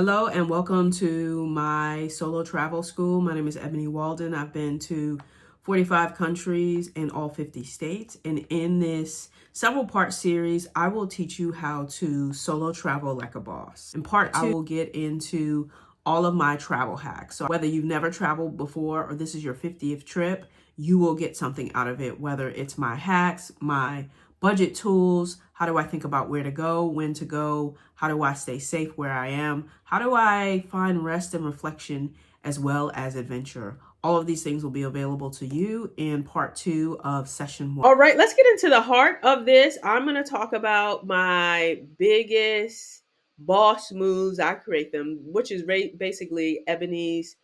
Hello and welcome to my solo travel school. My name is Ebony Walden. I've been to 45 countries in all 50 states. And in this several part series, I will teach you how to solo travel like a boss. In part two, I will get into all of my travel hacks. So whether you've never traveled before or this is your 50th trip, you will get something out of it, whether it's my hacks, my budget tools, how do I think about where to go, when to go, how do I stay safe where I am, how do I find rest and reflection as well as adventure. All of these things will be available to you in part two of session one. All right, let's get into the heart of this. I'm going to talk about my biggest boss moves. I create them, which is basically Ebony's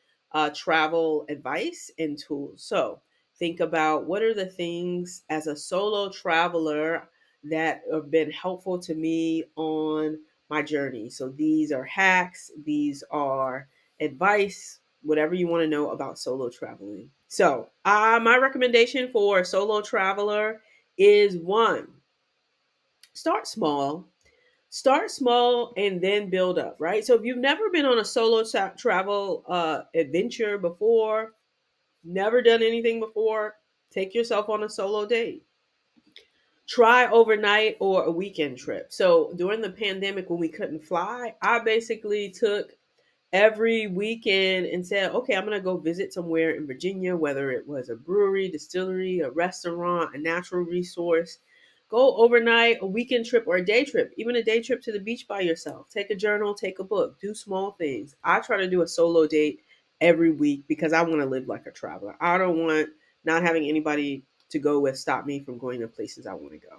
travel advice and tools. So think about what are the things as a solo traveler that have been helpful to me on my journey. So these are hacks, these are advice, whatever you want to know about solo traveling. So, my recommendation for a solo traveler is one, start small. Start small and then build up, right? So, if you've never been on a solo travel adventure before, never done anything before, take yourself on a solo date. Try overnight or a weekend trip. So, during the pandemic when we couldn't fly, I basically took every weekend and said, okay, I'm going to go visit somewhere in Virginia, whether it was a brewery, distillery, a restaurant, a natural resource. Go overnight, a weekend trip, or a day trip, even a day trip to the beach by yourself. Take a journal, take a book, do small things. I try to do a solo date every week because I want to live like a traveler. I don't want not having anybody to go with stop me from going to places I want to go.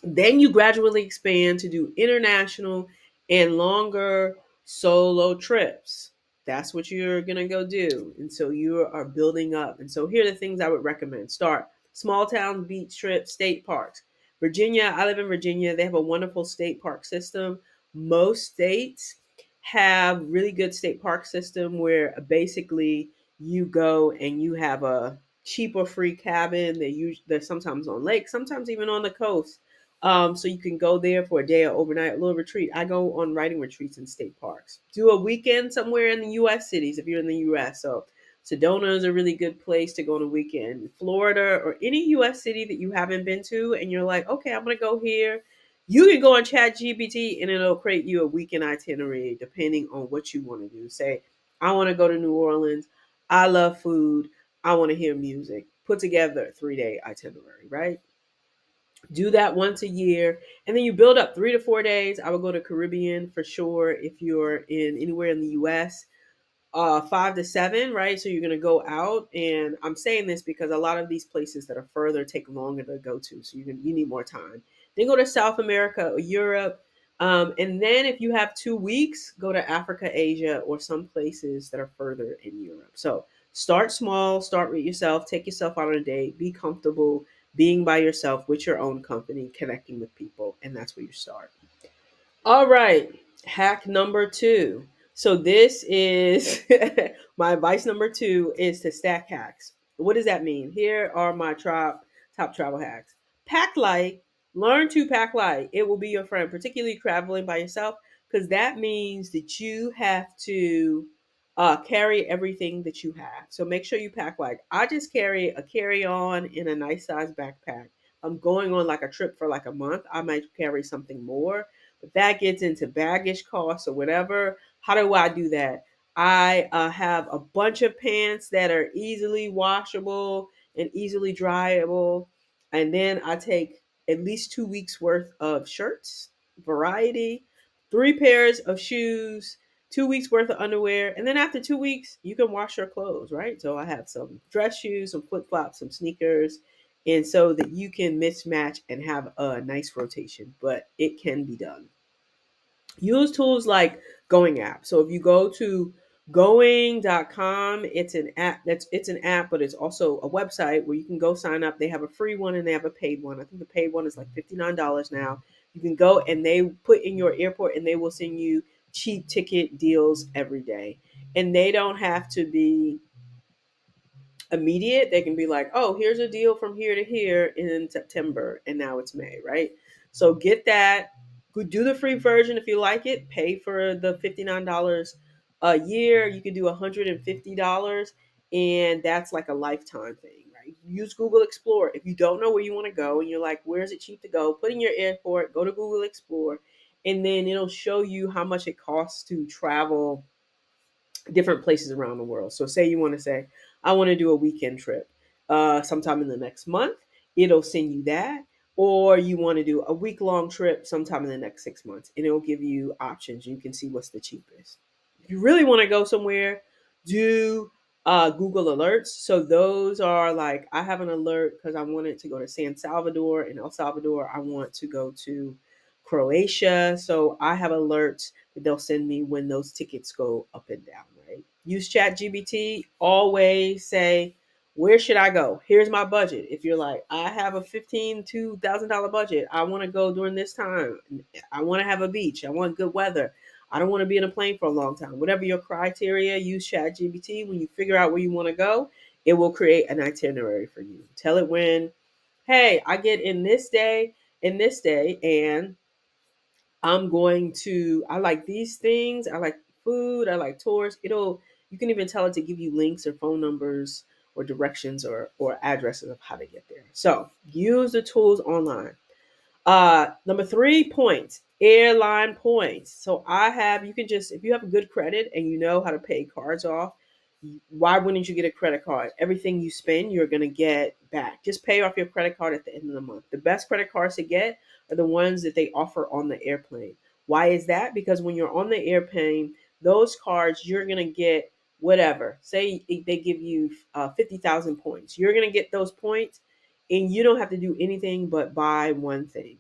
Then you gradually expand to do international and longer solo trips. That's what you're going to go do. And so you are building up. And so here are the things I would recommend. Start small town beach trips, state parks. Virginia, I live in Virginia. They have a wonderful state park system. Most states have really good state park system where basically you go and you have a cheap or free cabin. They're sometimes on lakes, sometimes even on the coast, so you can go there for a day or overnight, a little retreat. I go on writing retreats in state parks. Do a weekend somewhere in the U.S. cities if you're in the U.S. So Sedona is a really good place to go on a weekend. Florida or any U.S. city that you haven't been to, and you're like, okay, I'm gonna go here. You can go on ChatGPT and it'll create you a weekend itinerary depending on what you want to do. Say, I want to go to New Orleans. I love food. I want to hear music. Put together a 3-day itinerary, right? Do that once a year, and then you build up 3 to 4 days. I would go to Caribbean for sure if you're in anywhere in the US. 5 to 7, right? So you're going to go out, and I'm saying this because a lot of these places that are further take longer to go to, so you need more time. Then go to South America or Europe, and then if you have 2 weeks, go to Africa, Asia, or some places that are further in Europe. So start small, start with yourself, take yourself out on a date, be comfortable being by yourself with your own company, connecting with people, and that's where you start. All right, hack number two. So this is my advice number two is to stack hacks. What does that mean? Here are my top travel hacks. Pack light. Learn to pack light. It will be your friend, particularly traveling by yourself, because that means that you have to carry everything that you have. So make sure you pack light. I just carry a carry-on in a nice size backpack. I'm going on like a trip for like a month. I might carry something more, but that gets into baggage costs or whatever. How do I do that? I have a bunch of pants that are easily washable and easily dryable. And then I take at least 2 weeks worth of shirts, variety, 3 pairs of shoes, 2 weeks worth of underwear. And then after 2 weeks, you can wash your clothes, right? So I have some dress shoes, some flip flops, some sneakers, and so that you can mismatch and have a nice rotation, but it can be done. Use tools like Going app. So if you go to going.com, it's an app, but it's also a website where you can go sign up. They have a free one and they have a paid one. I think the paid one is like $59 now. You can go and they put in your airport and they will send you cheap ticket deals every day. And they don't have to be immediate. They can be like, oh, here's a deal from here to here in September, and now it's May, right? So get that. Do the free version if you like it. Pay for the $59 a year. You can do $150, and that's like a lifetime thing, right? Use Google Explore. If you don't know where you want to go and you're like, where is it cheap to go? Put in your airport, go to Google Explore, and then it'll show you how much it costs to travel different places around the world. So say you want to say, I want to do a weekend trip sometime in the next month, it'll send you that. Or you want to do a week long trip sometime in the next 6 months, and it'll give you options. You can see what's the cheapest. If you really want to go somewhere, do Google Alerts. So those are like, I have an alert because I wanted to go to San Salvador and El Salvador. I want to go to Croatia. So I have alerts that they'll send me when those tickets go up and down, right? Use ChatGPT. Always say, where should I go? Here's my budget. If you're like, I have a $15,000 budget. I want to go during this time. I want to have a beach. I want good weather. I don't want to be in a plane for a long time. Whatever your criteria, use ChatGPT. When you figure out where you want to go, it will create an itinerary for you. Tell it when, hey, I get in this day, and I'm going to, I like these things. I like food. I like tours. You can even tell it to give you links or phone numbers or directions or addresses of how to get there. So use the tools online. Number 3, points, airline points. So you can just, if you have good credit and you know how to pay cards off, why wouldn't you get a credit card? Everything you spend, you're going to get back. Just pay off your credit card at the end of the month. The best credit cards to get are the ones that they offer on the airplane. Why is that? Because when you're on the airplane, those cards, you're going to get whatever. Say they give you 50,000 points. You're going to get those points and you don't have to do anything but buy one thing.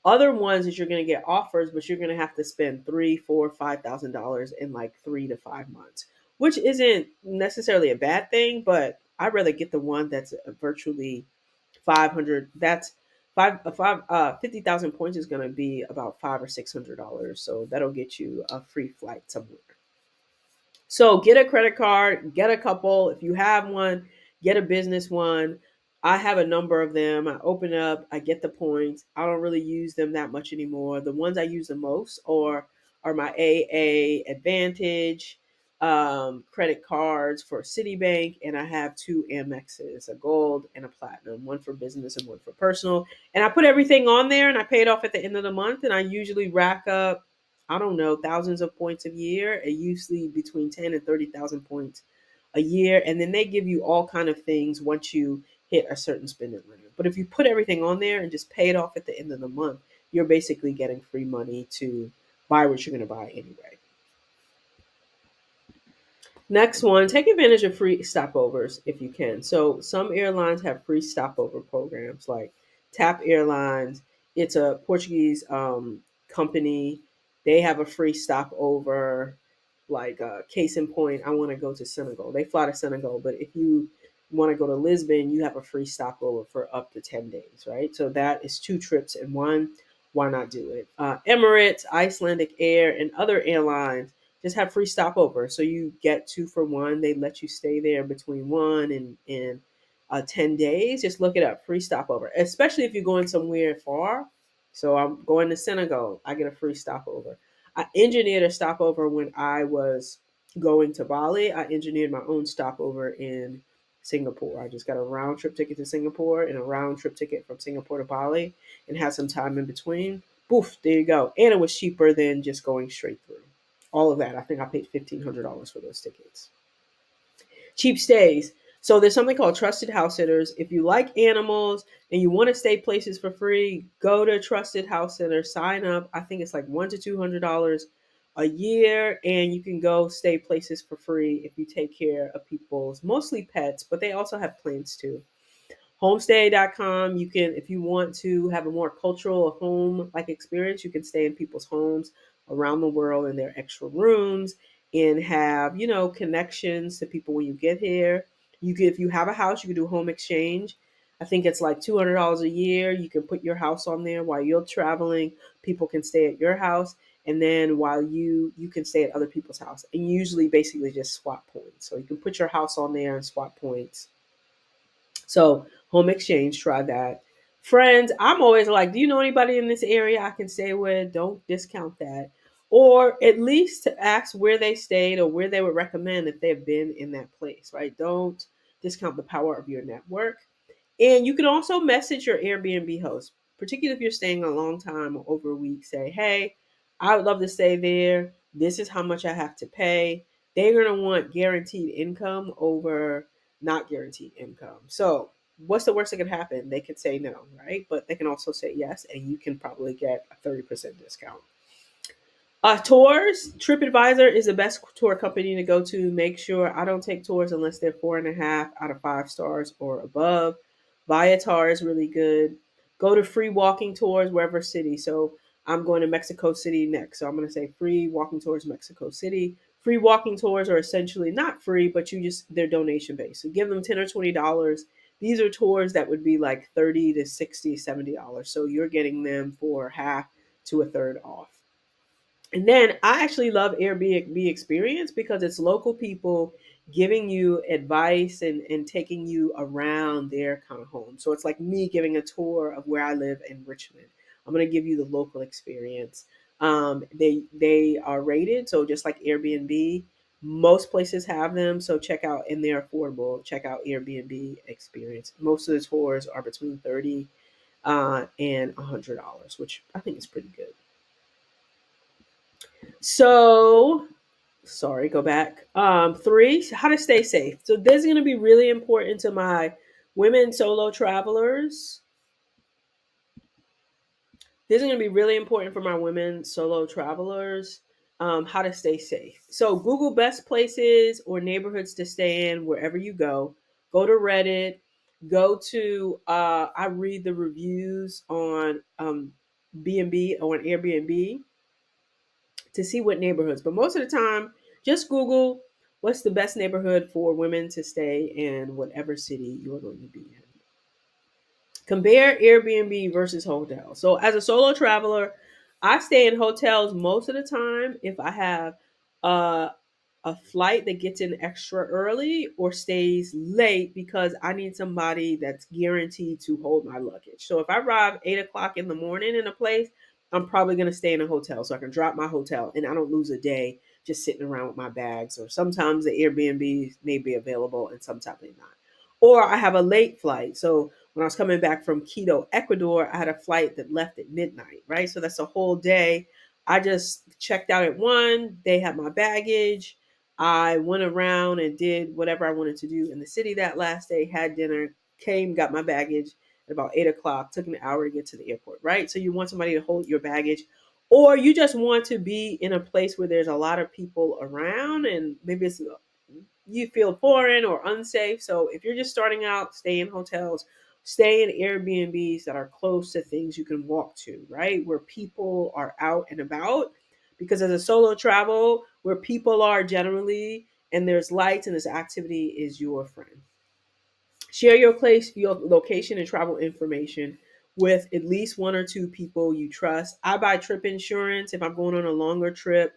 Other ones is you're going to get offers, but you're going to have to spend three, four, $5,000 in like 3 to 5 months, which isn't necessarily a bad thing. But I'd rather get the one that's virtually 500. That's 50,000 points is going to be about $500 or $600, so that'll get you a free flight somewhere. So get a credit card, get a couple. If you have one, get a business one. I have a number of them. I open up, I get the points. I don't really use them that much anymore. The ones I use the most are my AA Advantage credit cards for Citibank, and I have two Amexes, a gold and a platinum, one for business and one for personal. And I put everything on there and I pay it off at the end of the month, and I usually rack up, I don't know, thousands of points a year, and usually between 10 and 30,000 points a year. And then they give you all kind of things once you hit a certain spending limit. But if you put everything on there and just pay it off at the end of the month, you're basically getting free money to buy what you're going to buy anyway. Next one, take advantage of free stopovers if you can. So some airlines have free stopover programs like TAP Airlines. It's a Portuguese company. They have a free stopover. Like case in point, I want to go to Senegal. They fly to Senegal, but if you want to go to Lisbon, you have a free stopover for up to 10 days, right? So that is 2 trips in one. Why not do it? Emirates, Icelandic Air, and other airlines just have free stopover. So you get 2 for 1. They let you stay there between 1 and 10 days. Just look it up, free stopover, especially if you're going somewhere far. So I'm going to Senegal, I get a free stopover. I engineered a stopover when I was going to Bali. I engineered my own stopover in Singapore. I just got a round trip ticket to Singapore and a round trip ticket from Singapore to Bali and had some time in between. Boof, there you go. And it was cheaper than just going straight through. All of that. I think I paid $1,500 for those tickets. Cheap stays. So there's something called Trusted House Sitters. If you like animals and you want to stay places for free, go to Trusted House Sitter, sign up. I think it's like $100 to $200 a year, and you can go stay places for free if you take care of people's, mostly pets, but they also have plants too. Homestay.com, you can, if you want to have a more cultural home like experience, you can stay in people's homes around the world in their extra rooms and have, connections to people when you get here. You can, if you have a house, you can do home exchange. I think it's like $200 a year. You can put your house on there while you're traveling. People can stay at your house, and then while you can stay at other people's house. And you usually basically just swap points. So you can put your house on there and swap points. So home exchange, try that. Friends, I'm always like, do you know anybody in this area I can stay with? Don't discount that. Or at least to ask where they stayed or where they would recommend if they've been in that place, right? Don't discount the power of your network. And you can also message your Airbnb host, particularly if you're staying a long time or over a week. Say, hey, I would love to stay there. This is how much I have to pay. They're going to want guaranteed income over not guaranteed income. So, what's the worst that could happen? They could say no, right? But they can also say yes, and you can probably get a 30% discount. Tours, TripAdvisor is the best tour company to go to. Make sure I don't take tours unless they're 4.5 out of 5 stars or above. Viator is really good. Go to free walking tours wherever city. So I'm going to Mexico City next. So I'm going to say free walking tours, Mexico City. Free walking tours are essentially not free, but they're donation based. So give them $10 or $20. These are tours that would be like 30 to 60, $70. So you're getting them for half to a third off. And then I actually love Airbnb experience because it's local people giving you advice and taking you around their kind of home. So it's like me giving a tour of where I live in Richmond. I'm going to give you the local experience. They are rated, so just like Airbnb, most places have them. So check out, and they're affordable. Check out Airbnb experience. Most of the tours are between 30 and $100, which I think is pretty good. So sorry, go back. Three, how to stay safe. So this is going to be really important to my women solo travelers. This is going to be really important for my women solo travelers. How to stay safe. So Google best places or neighborhoods to stay in wherever you go. Go to Reddit. Go to I read the reviews on B&B or on Airbnb to see what neighborhoods. But most of the time, just Google what's the best neighborhood for women to stay in whatever city you're going to be in. Compare Airbnb versus hotels. So as a solo traveler, I stay in hotels most of the time if I have uh, a flight that gets in extra early or stays late because I need somebody that's guaranteed to hold my luggage. So if I arrive 8 o'clock in the morning in a place, I'm probably going to stay in a hotel so I can drop my hotel and I don't lose a day just sitting around with my bags. Or sometimes the Airbnb may be available and sometimes they're not. Or I have a late flight. So when I was coming back from Quito, Ecuador, I had a flight that left at midnight, right? So that's a whole day. I just checked out at 1. They had my baggage. I went around and did whatever I wanted to do in the city that last day, had dinner, came, got my baggage at about 8 o'clock, took an hour to get to the airport, right? So you want somebody to hold your baggage, or you just want to be in a place where there's a lot of people around and maybe you feel foreign or unsafe. So if you're just starting out, stay in hotels, stay in Airbnbs that are close to things you can walk to, right? Where people are out and about. Because as a solo travel, where people are generally and there's lights and there's activity is your friend. Share your place, your location, and travel information with at least 1 or 2 people you trust. I buy trip insurance if I'm going on a longer trip.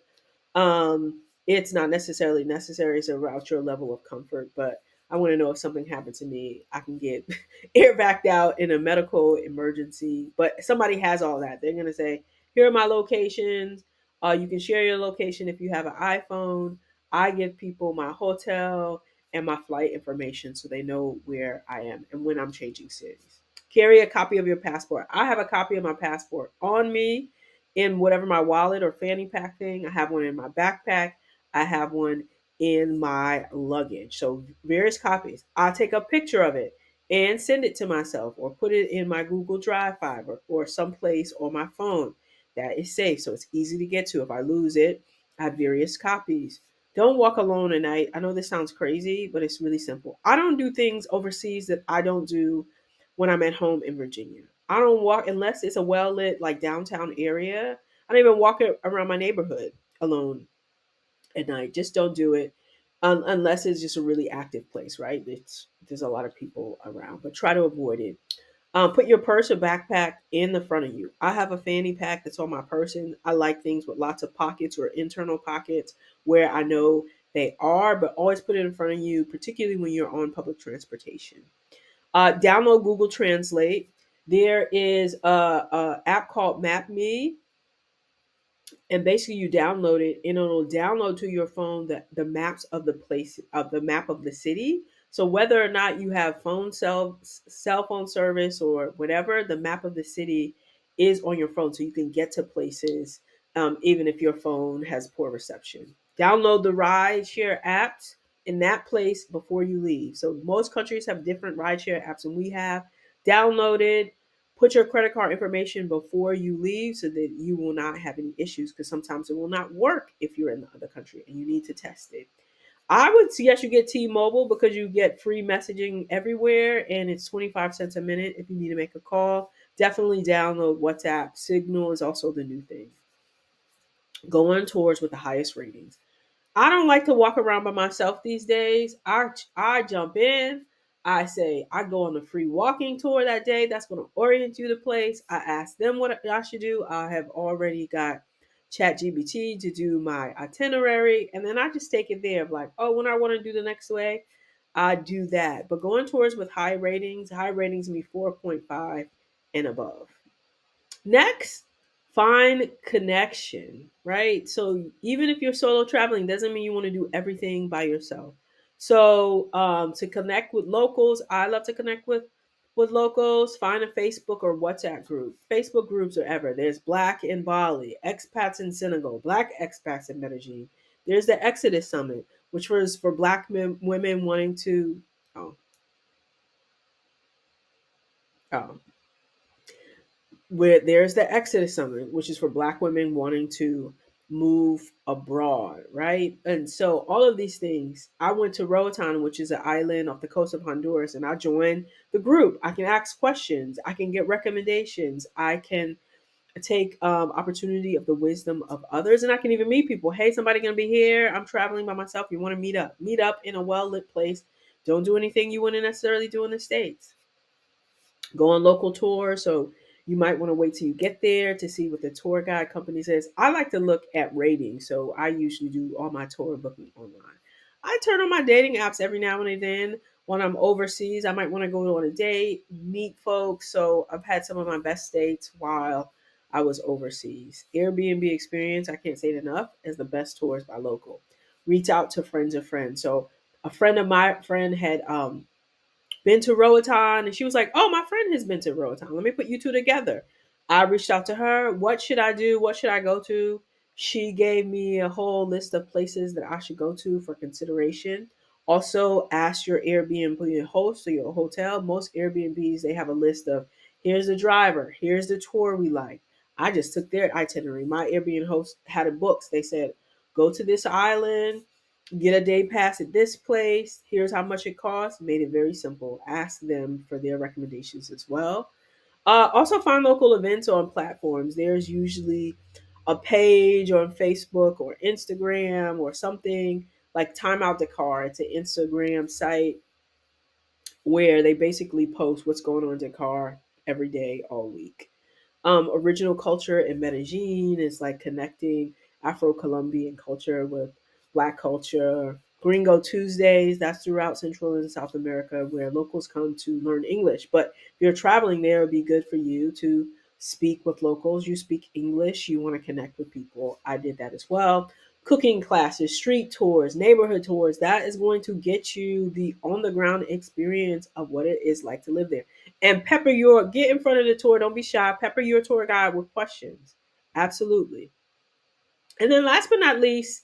It's not necessarily necessary to route your level of comfort, but I want to know if something happened to me, I can get air backed out in a medical emergency. But somebody has all that. They're going to say, here are my locations. You can share your location if you have an iPhone. I give people my hotel and my flight information so they know where I am and when I'm changing cities. Carry a copy of your passport. I have a copy of my passport on me in whatever my wallet or fanny pack thing. I have one in my backpack. I have one in my luggage. So various copies. I'll take a picture of it and send it to myself or put it in my Google Drive file or someplace on my phone that is safe. So it's easy to get to. If I lose it, I have various copies. Don't walk alone at night. I know this sounds crazy, but it's really simple. I don't do things overseas that I don't do when I'm at home in Virginia. I don't walk unless it's a well lit like downtown area. I don't even walk around my neighborhood alone at night. Just don't do it unless it's just a really active place, right? There's a lot of people around, but try to avoid it. Put your purse or backpack in the front of you. I have a fanny pack that's on my person. I like things with lots of pockets or internal pockets where I know they are, but always put it in front of you, particularly when you're on public transportation. Download Google Translate. There is a app called Map Me, and basically you download it and it'll download to your phone the maps of the place of the map of the city. So whether or not you have cell phone service or whatever, the map of the city is on your phone, so you can get to places, even if your phone has poor reception. Download the rideshare apps in that place before you leave. So most countries have different rideshare apps, and we have downloaded. Put your credit card information before you leave so that you will not have any issues, because sometimes it will not work if you're in the other country and you need to test it. I would suggest you get T-Mobile because you get free messaging everywhere and it's 25 cents a minute if you need to make a call. Definitely download WhatsApp. Signal is also the new thing. Go on tours with the highest ratings. I don't like to walk around by myself these days. I jump in. I say I go on a free walking tour that day. That's going to orient you to the place. I ask them what I should do. I have already got ChatGPT to do my itinerary, and then I just take it there. Like, oh, when I want to do the next way, I do that. But going tours with high ratings me 4.5 and above. Next, find connection, right? So even if you're solo traveling, doesn't mean you want to do everything by yourself. So to connect with locals, I love to connect with locals. Find a Facebook or WhatsApp group. Facebook groups are ever. There's Black in Bali, expats in Senegal, Black expats in Medellin. There's the Exodus Summit, which was for Black women wanting to. Oh, oh, where there's the Exodus Summit, which is for Black women wanting to move abroad, right? And so all of these things, I went to Roatan, which is an island off the coast of Honduras, and I joined the group. I can ask questions, I can get recommendations, I can take opportunity of the wisdom of others, and I can even meet people. Hey, somebody gonna be here? I'm traveling by myself. You want to meet up? Meet up in a well lit place. Don't do anything you wouldn't necessarily do in the States. Go on local tours. So you might want to wait till you get there to see what the tour guide company says. I like to look at ratings, so I usually do all my tour booking online. I turn on my dating apps every now and then when I'm overseas. I might want to go on a date, meet folks. So I've had some of my best dates while I was overseas. Airbnb experience, I can't say it enough, is the best tours by local. Reach out to friends of friends. So a friend of my friend had been to Roatan, and she was like, "Oh, my friend has been to Roatan. Let me put you two together." I reached out to her. What should I do? What should I go to? She gave me a whole list of places that I should go to for consideration. Also, ask your Airbnb host or your hotel. Most Airbnbs, they have a list of, here's the driver, here's the tour we like. I just took their itinerary. My Airbnb host had it booked. They said, go to this island, get a day pass at this place. Here's how much it costs. Made it very simple. Ask them for their recommendations as well. Also, find local events on platforms. There's usually a page on Facebook or Instagram or something like Time Out Dakar. It's an Instagram site where they basically post what's going on in Dakar every day, all week. Original culture in Medellin is like connecting Afro-Colombian culture with Black culture. Gringo Tuesdays, that's throughout Central and South America where locals come to learn English. But if you're traveling there, it'd be good for you to speak with locals. You speak English, you want to connect with people. I did that as well. Cooking classes, street tours, neighborhood tours, that is going to get you the on the ground experience of what it is like to live there. And get in front of the tour. Don't be shy. Pepper your tour guide with questions. Absolutely. And then last but not least,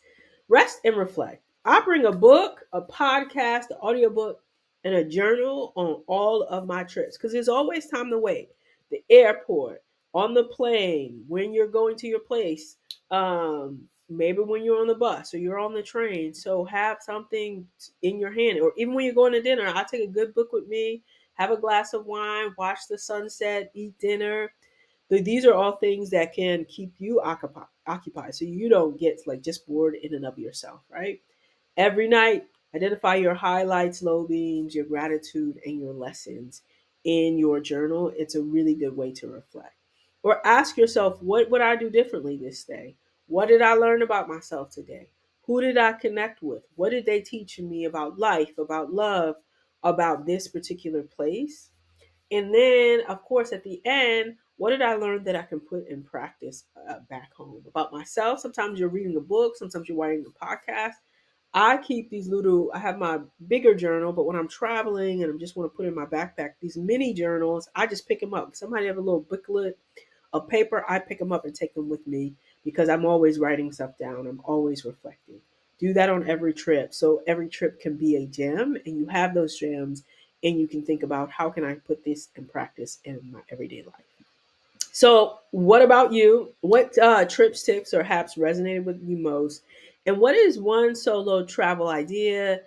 rest and reflect. I bring a book, a podcast, an audiobook, and a journal on all of my trips because there's always time to wait. The airport, on the plane, when you're going to your place, maybe when you're on the bus or you're on the train. So have something in your hand, or even when you're going to dinner. I take a good book with me, have a glass of wine, watch the sunset, eat dinner. These are all things that can keep you occupied so you don't get like just bored in and of yourself, right? Every night, identify your highlights, low beams, your gratitude, and your lessons in your journal. It's a really good way to reflect. Or ask yourself, what would I do differently this day? What did I learn about myself today? Who did I connect with? What did they teach me about life, about love, about this particular place? And then, of course, at the end, what did I learn that I can put in practice back home about myself? Sometimes you're reading a book, sometimes you're writing a podcast. I keep these little, I have my bigger journal, but when I'm traveling and I just want to put in my backpack, these mini journals, I just pick them up. If somebody have a little booklet of paper, I pick them up and take them with me because I'm always writing stuff down. I'm always reflecting. Do that on every trip. So every trip can be a gem and you have those gems and you can think about how can I put this in practice in my everyday life. So, what about you? What trips, tips, or hacks resonated with you most? And what is one solo travel idea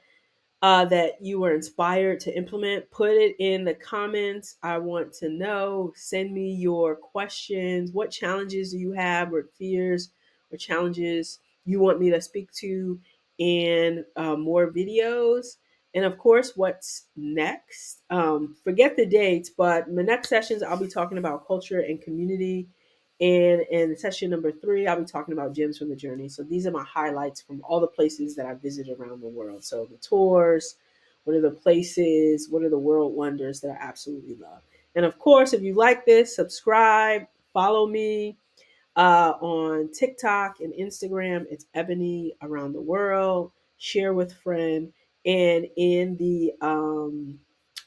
that you were inspired to implement? Put it in the comments. I want to know. Send me your questions. What challenges do you have, or fears, or challenges you want me to speak to in more videos? And of course, what's next? Forget the dates, but in the next sessions, I'll be talking about culture and community. And in session number 3, I'll be talking about gems from the journey. So these are my highlights from all the places that I visited around the world. So the tours, what are the places, what are the world wonders that I absolutely love. And of course, if you like this, subscribe, follow me on TikTok and Instagram. It's Ebony Around the World. Share with friend. And in the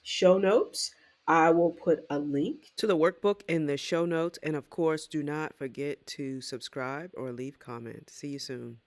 show notes, I will put a link to the workbook in the show notes. And of course, do not forget to subscribe or leave comments. See you soon.